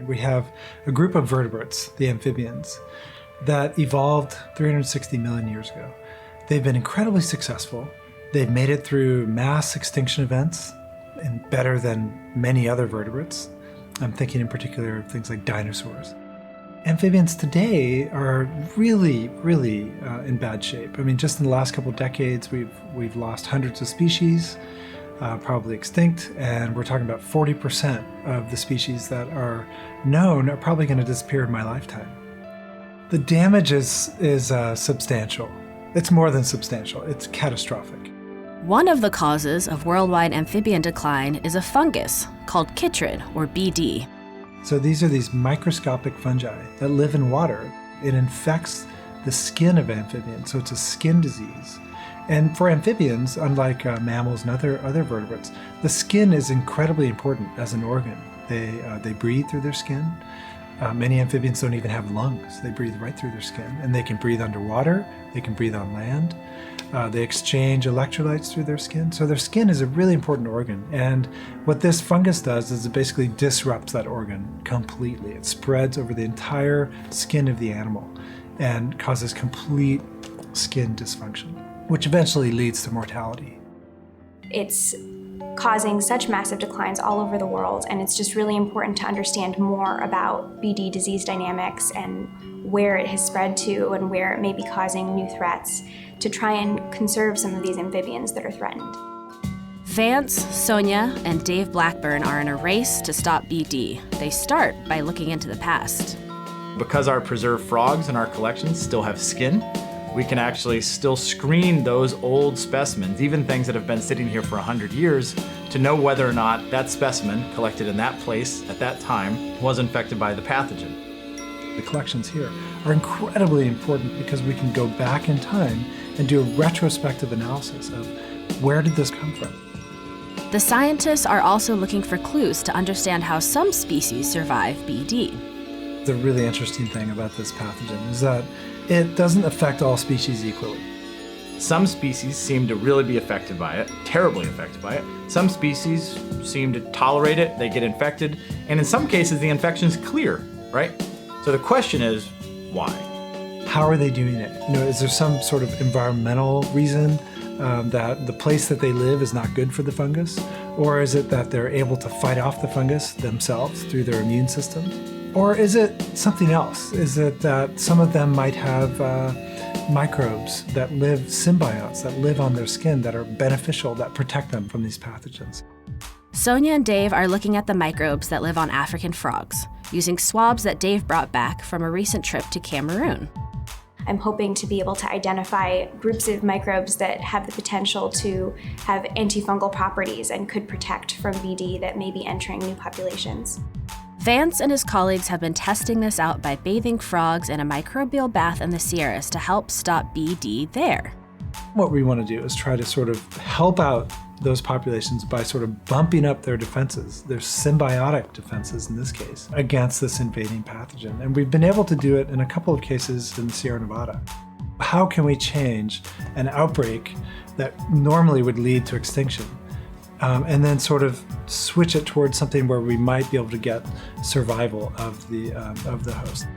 We have a group of vertebrates, the amphibians, that evolved 360 million years ago. They've been incredibly successful. They've made it through mass extinction events and better than many other vertebrates. I'm thinking in particular of things like dinosaurs. Amphibians today are really in bad shape. I mean, just in the last couple of decades, we've lost hundreds of species, probably extinct, and we're talking about 40% of the species that are known are probably going to disappear in my lifetime. The damage is substantial. It's more than substantial, it's catastrophic. One of the causes of worldwide amphibian decline is a fungus called chytrid, or BD. So these are these microscopic fungi that live in water. It infects the skin of amphibians, so it's a skin disease. And for amphibians, unlike mammals and other vertebrates, the skin is incredibly important as an organ. They breathe through their skin. Many amphibians don't even have lungs. They breathe right through their skin. And they can breathe underwater, they can breathe on land. They exchange electrolytes through their skin. So their skin is a really important organ. And what this fungus does is it basically disrupts that organ completely. It spreads over the entire skin of the animal and causes complete skin dysfunction, which eventually leads to mortality. It's causing such massive declines all over the world, and it's just really important to understand more about BD disease dynamics and where it has spread to and where it may be causing new threats to try and conserve some of these amphibians that are threatened. Vance, Sonia, and Dave Blackburn are in a race to stop BD. They start by looking into the past. Because our preserved frogs in our collections still have skin, we can actually still screen those old specimens, even things that have been sitting here for 100 years, to know whether or not that specimen collected in that place at that time was infected by the pathogen. The collections here are incredibly important because we can go back in time and do a retrospective analysis of where did this come from. The scientists are also looking for clues to understand how some species survive BD. The really interesting thing about this pathogen is that it doesn't affect all species equally. Some species seem to really be affected by it, terribly affected by it. Some species seem to tolerate it, they get infected, and in some cases the infection's clear, right? So the question is, why? How are they doing it? Is there some sort of environmental reason that the place that they live is not good for the fungus? Or is it that they're able to fight off the fungus themselves through their immune system? Or is it something else? Is it that some of them might have microbes that live, symbionts that live on their skin that are beneficial, that protect them from these pathogens? Sonia and Dave are looking at the microbes that live on African frogs, using swabs that Dave brought back from a recent trip to Cameroon. I'm hoping to be able to identify groups of microbes that have the potential to have antifungal properties and could protect from BD that may be entering new populations. Vance and his colleagues have been testing this out by bathing frogs in a microbial bath in the Sierras to help stop BD there. What we want to do is try to sort of help out those populations by sort of bumping up their defenses, their symbiotic defenses in this case, against this invading pathogen. And we've been able to do it in a couple of cases in the Sierra Nevada. How can we change an outbreak that normally would lead to extinction and then sort of switch it towards something where we might be able to get survival of the host?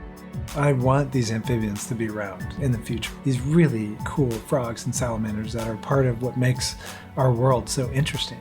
I want these amphibians to be around in the future. These really cool frogs and salamanders that are part of what makes our world so interesting.